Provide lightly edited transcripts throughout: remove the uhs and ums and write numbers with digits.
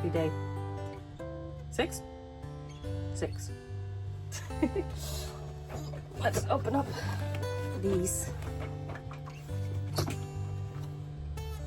happy day. 6? 6. Let's open up these.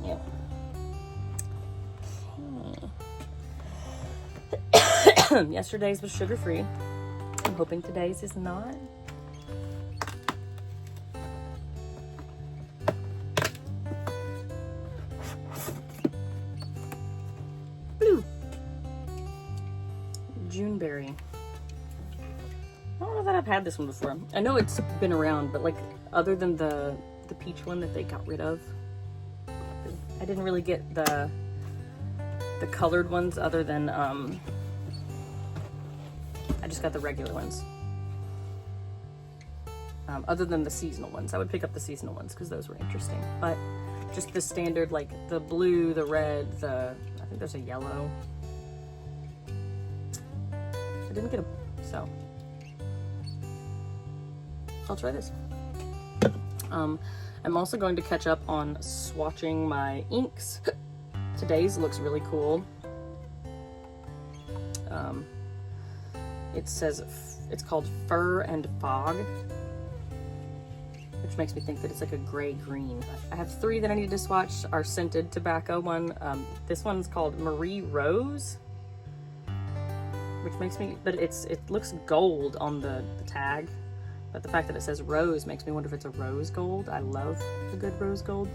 Yeah. Okay. Yesterday's was sugar-free. I'm hoping today's is not. Blue. Juneberry. I don't know that I've had this one before. I know it's been around, but like other than the peach one that they got rid of, I didn't really get the colored ones other than I just got the regular ones. Other than the seasonal ones. I would pick up the seasonal ones because those were interesting. But just the standard, like the blue, the red, I think there's a yellow. I didn't get them, so I'll try this. I'm also going to catch up on swatching my inks. Today's looks really cool. It says it's called Fur and Fog, which makes me think that it's like a gray-green. I have 3 that I need to swatch. Our scented tobacco one. This one's called Marie Rose, which makes me, but it looks gold on the tag. But the fact that it says rose makes me wonder if it's a rose gold. I love a good rose gold.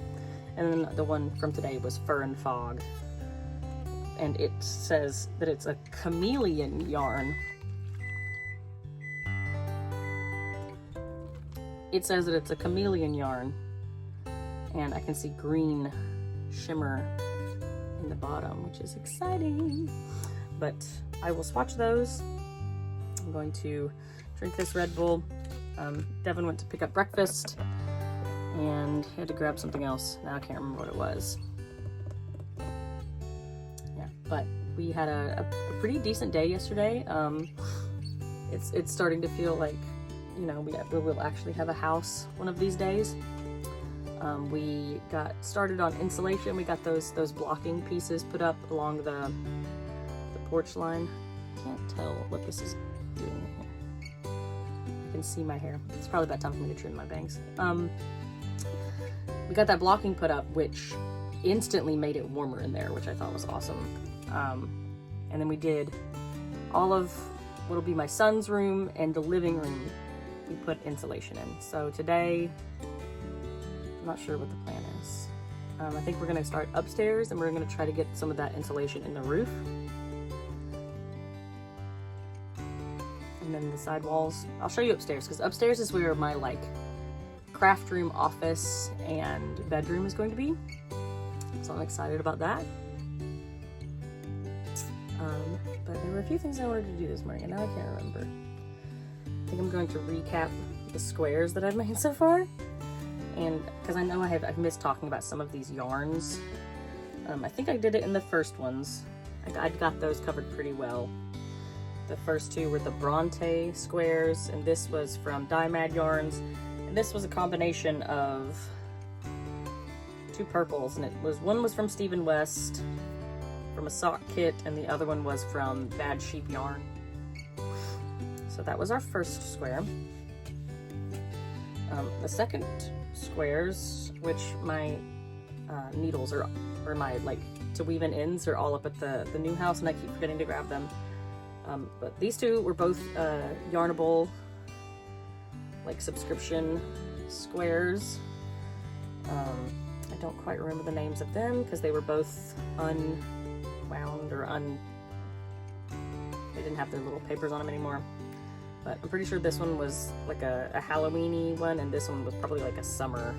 And then the one from today was Fur and Fog. And it says that it's a chameleon yarn. It says that it's a chameleon yarn. And I can see green shimmer in the bottom, which is exciting. But I will swatch those. I'm going to drink this Red Bull. Devin went to pick up breakfast and he had to grab something else. Now I can't remember what it was. Yeah, but we had a pretty decent day yesterday. It's starting to feel like, you know, we will actually have a house one of these days. We got started on insulation. We got those blocking pieces put up along the porch line. Can't tell what this is doing here. I can see my hair. It's probably about time for me to trim my bangs. We got that blocking put up, which instantly made it warmer in there, which I thought was awesome. And then we did all of what'll be my son's room and the living room. We put insulation in. So today, I'm not sure what the plan is. I think we're gonna start upstairs and we're gonna try to get some of that insulation in the roof. And then the side walls, I'll show you upstairs, because upstairs is where my like craft room, office, and bedroom is going to be. So I'm excited about that. But there were a few things I wanted to do this morning, and now I can't remember. I think I'm going to recap the squares that I've made so far. And because I know I've missed talking about some of these yarns. I think I did it in the first ones. I got those covered pretty well. The first 2 were the Bronte squares, and this was from Dye Mad Yarns. And this was a combination of 2 purples, and one was from Stephen West, from a sock kit, and the other one was from Bad Sheep Yarn. So that was our first square. The second squares, which my needles or my like to weave in ends are all up at the new house, and I keep forgetting to grab them. But these 2 were both Yarnable, like subscription squares. I don't quite remember the names of them because they were both unwound or they didn't have their little papers on them anymore. But I'm pretty sure this one was like a Halloween-y one, and this one was probably like a summer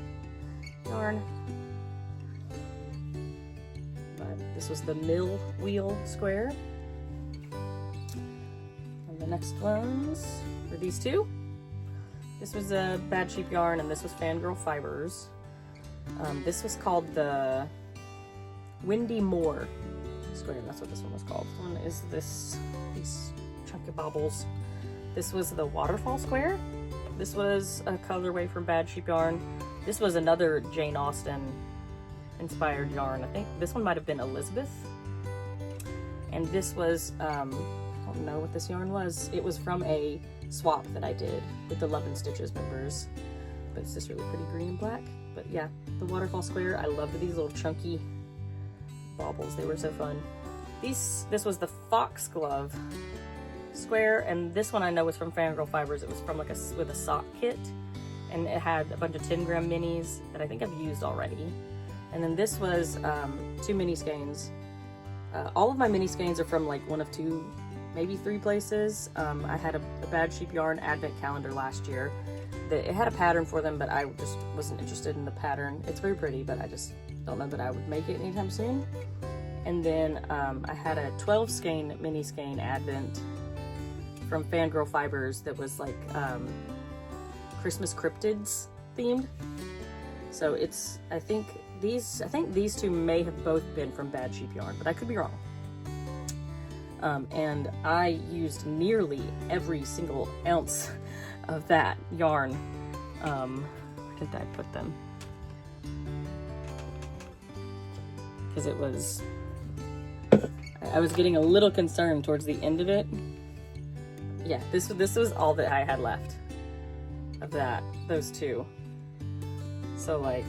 yarn. But this was the Mill Wheel square. And the next ones were these 2. This was a Bad Sheep Yarn, and this was Fangirl Fibers. This was called the Windy Moor square. That's what this one was called. This one is these chunky baubles. This was the Waterfall square. This was a colorway from Bad Sheep Yarn. This was another Jane Austen inspired yarn. I think this one might have been Elizabeth. And this was, I don't know what this yarn was. It was from a swap that I did with the Love and Stitches members. But it's just really pretty green and black. But yeah, the waterfall square, I loved these little chunky baubles. They were so fun. This was the foxglove square, and this one I know was from Fangirl Fibers. It was from like with a sock kit, and it had a bunch of 10-gram minis that I think I've used already. And then this was 2 mini skeins. All of my mini skeins are from like 1 of 2, maybe 3 places. I had a Bad Sheep Yarn advent calendar last year. It had a pattern for them, but I just wasn't interested in the pattern. It's very pretty, but I just don't know that I would make it anytime soon. And then I had a 12 skein mini skein advent from Fangirl Fibers that was like Christmas cryptids themed. So it's, I think these 2 may have both been from Bad Sheep Yarn, but I could be wrong. And I used nearly every single ounce of that yarn. Where did I put them? Because it was, I was getting a little concerned towards the end of it. Yeah, this was all that I had left of those 2. So like,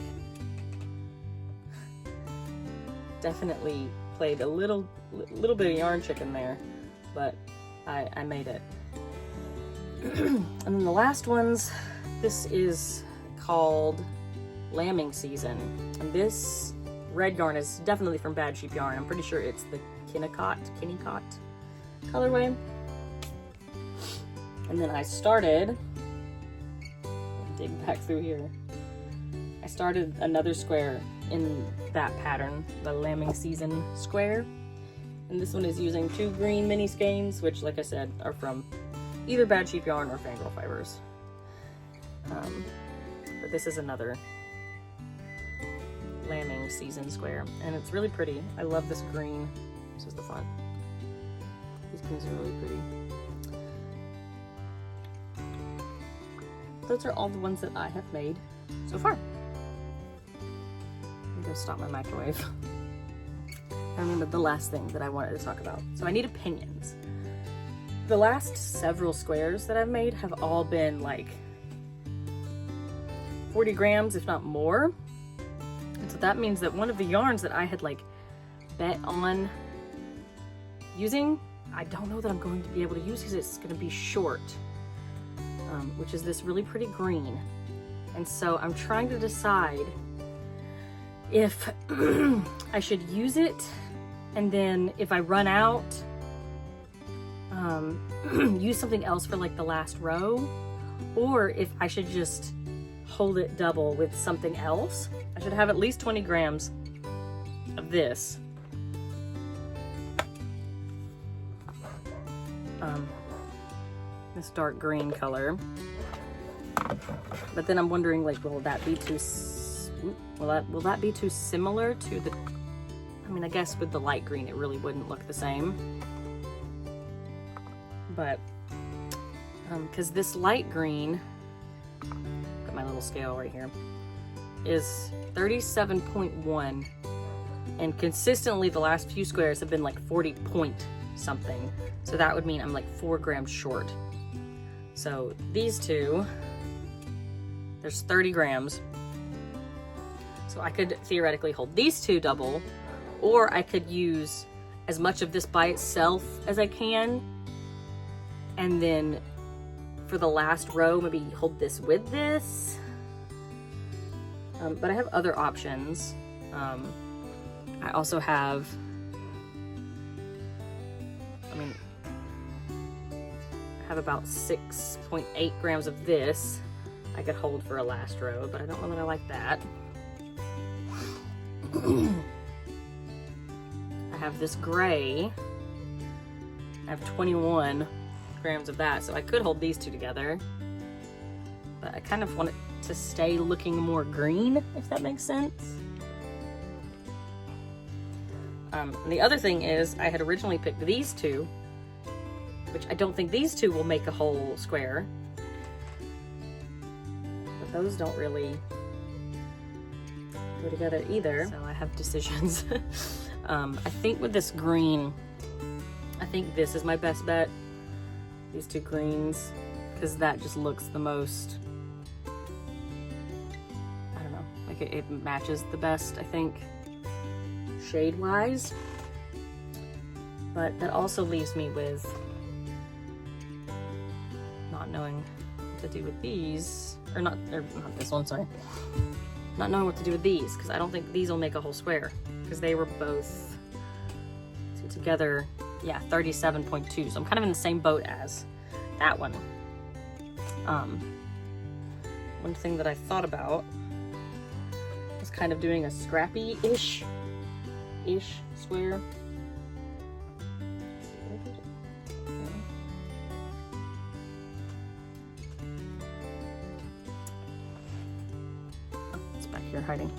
definitely played a little bit of yarn chicken there, but I made it. And then the last ones, this is called Lambing Season, and this red yarn is definitely from Bad Sheep Yarn. I'm pretty sure it's the Kennicott colorway. And then I started, dig back through here, I started another square in that pattern, the Lambing Season square. And this one is using 2 green mini skeins, which, like I said, are from either Bad Sheep Yarn or Fangirl Fibers. But this is another Lambing Season square, and it's really pretty. I love this green. This is the front. These greens are really pretty. Those are all the ones that I have made so far. I'm gonna stop my microwave. I remember the last thing that I wanted to talk about. So I need opinions. The last several squares that I've made have all been like 40 grams, if not more. And so that means that one of the yarns that I had like bet on using, I don't know that I'm going to be able to use because it's gonna be short, which is this really pretty green. And so I'm trying to decide if I should use it, and then if I run out, use something else for like the last row, or if I should just hold it double with something else. I should have at least 20 grams of this. This dark green color. But then I'm wondering, like, will that be too similar to the, I mean, I guess with the light green it really wouldn't look the same. But because this light green, got my little scale right here, is 37.1, and consistently the last few squares have been like 40 point something. So that would mean I'm like 4 grams short. So these 2, there's 30 grams. So I could theoretically hold these 2 double, or I could use as much of this by itself as I can, and then for the last row, maybe hold this with this. But I have other options. I also have, I have about 6.8 grams of this I could hold for a last row, but I don't know that I like that. I have this gray. I have 21 grams of that, so I could hold these 2 together. But I kind of want it to stay looking more green, if that makes sense. And the other thing is, I had originally picked these 2, which I don't think these 2 will make a whole square. But those don't really go together either. So I have decisions. I think with this green, I think this is my best bet. These two greens, because that just looks the most, I don't know, like it matches the best, I think, shade-wise. But that also leaves me with not knowing what to do with these, or not this one, sorry. Not knowing what to do with these, because I don't think these will make a whole square, because they were both together, yeah, 37.2. So I'm kind of in the same boat as that one. One thing that I thought about was kind of doing a scrappy-ish square. You're hiding.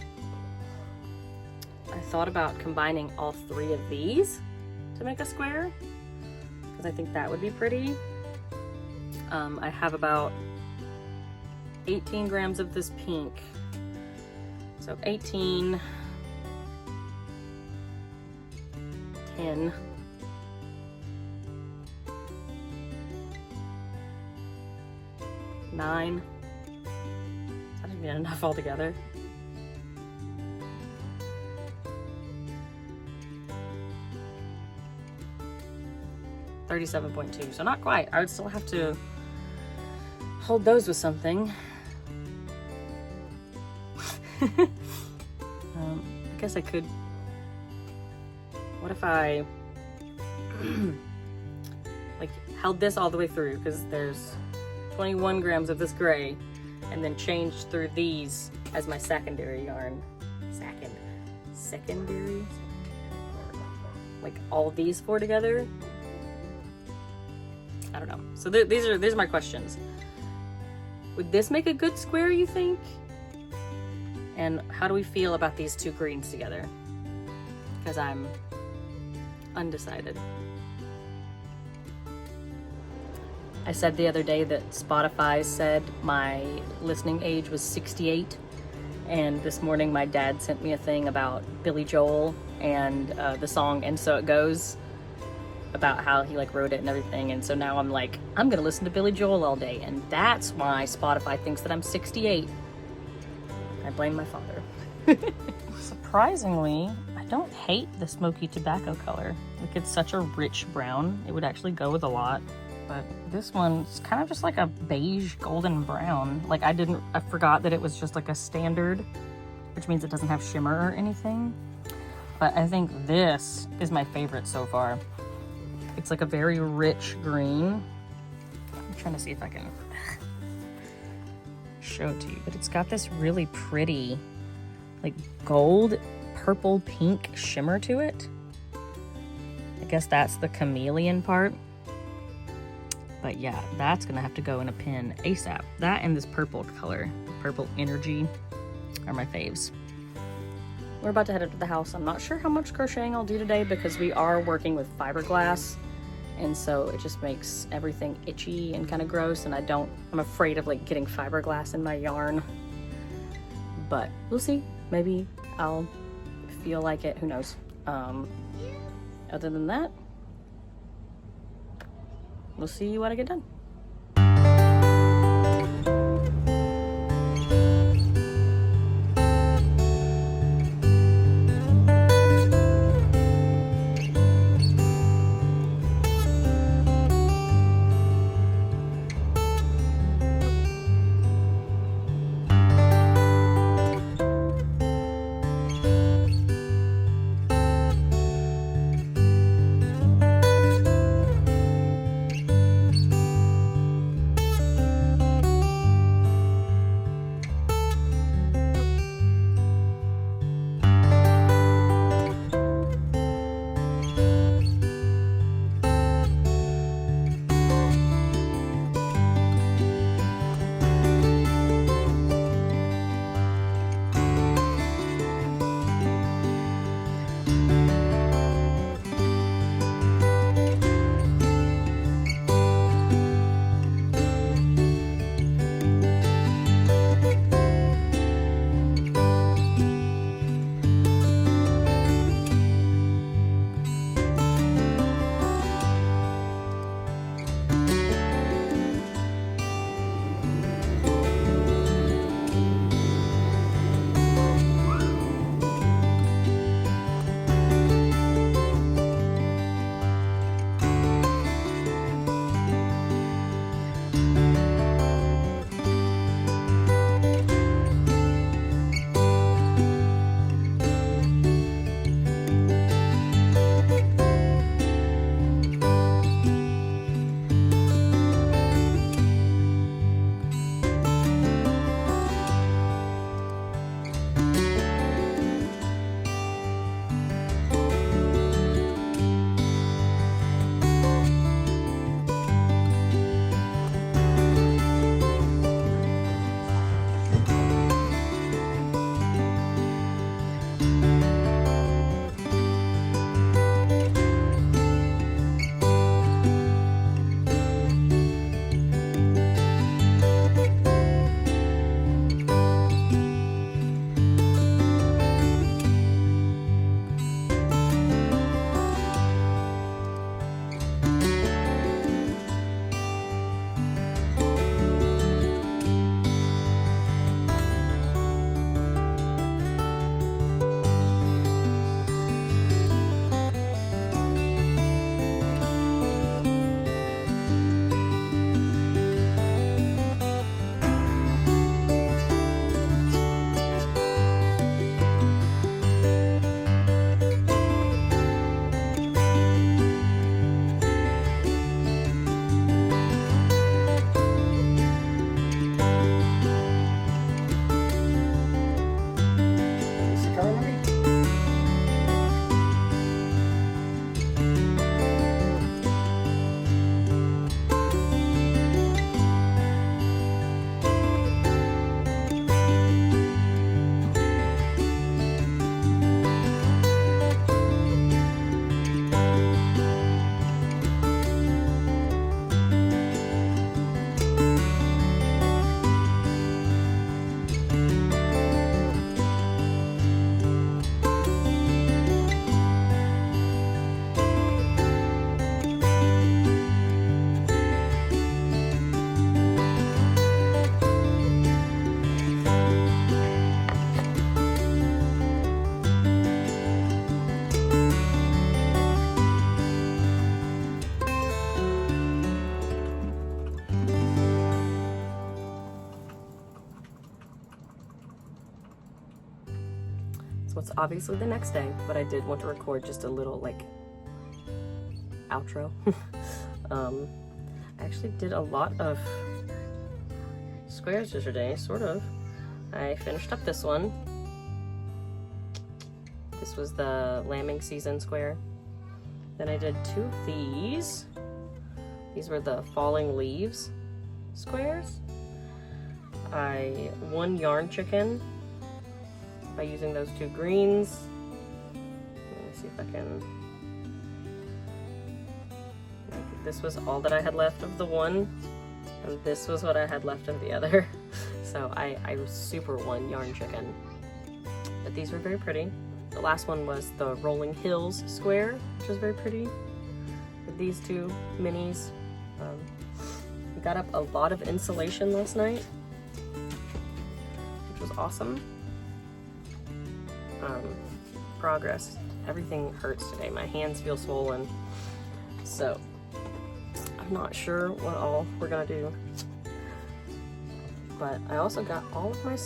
I thought about combining all three of these to make a square, because I think that would be pretty. I have about 18 grams of this pink. So 18, 10, 9. That didn't get enough altogether. 37.2, so not quite. I would still have to hold those with something. I guess I could. What if I like held this all the way through, because there's 21 grams of this gray, and then changed through these as my secondary yarn. Secondary? Like all these four together? I don't know. So these are my questions. Would this make a good square, you think? And how do we feel about these two greens together? Because I'm undecided. I said the other day that Spotify said my listening age was 68. And this morning my dad sent me a thing about Billy Joel and the song And So It Goes, about how he like wrote it and everything. And so now I'm like, I'm gonna listen to Billy Joel all day, and that's why Spotify thinks that I'm 68. I blame my father. Surprisingly, I don't hate the smoky tobacco color. Like, it's such a rich brown. It would actually go with a lot. But this one's kind of just like a beige golden brown. Like I forgot that it was just like a standard, which means it doesn't have shimmer or anything. But I think this is my favorite so far. It's like a very rich green. I'm trying to see if I can show it to you, but it's got this really pretty, like gold, purple, pink shimmer to it. I guess that's the chameleon part. But yeah, that's gonna have to go in a pin ASAP. That and this purple color, purple energy, are my faves. We're about to head up to the house. I'm not sure how much crocheting I'll do today, because we are working with fiberglass, and so it just makes everything itchy and kind of gross, and I'm afraid of like getting fiberglass in my yarn. But we'll see. Maybe I'll feel like it, who knows. Other than that, we'll see what I get done. So it's obviously the next day, but I did want to record just a little like outro. I actually did a lot of squares yesterday, sort of. I finished up this one. This was the lambing season square. Then I did 2 of these. These were the falling leaves squares. I won yarn chicken by using those 2 greens. Let me see if I can. This was all that I had left of the one, and this was what I had left of the other. So I super won yarn chicken. But these were very pretty. The last one was the Rolling Hills square, which was very pretty, with these 2 minis. We got up a lot of insulation last night, which was awesome. Progress. Everything hurts today. My hands feel swollen. So I'm not sure what all we're gonna do. But I also got all of my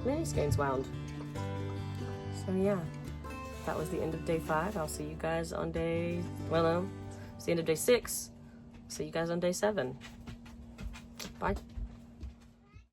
mini skeins wound. So yeah, that was the end of day 5. I'll see you guys on day, well no, it's the end of day 6. See you guys on day 7. Bye.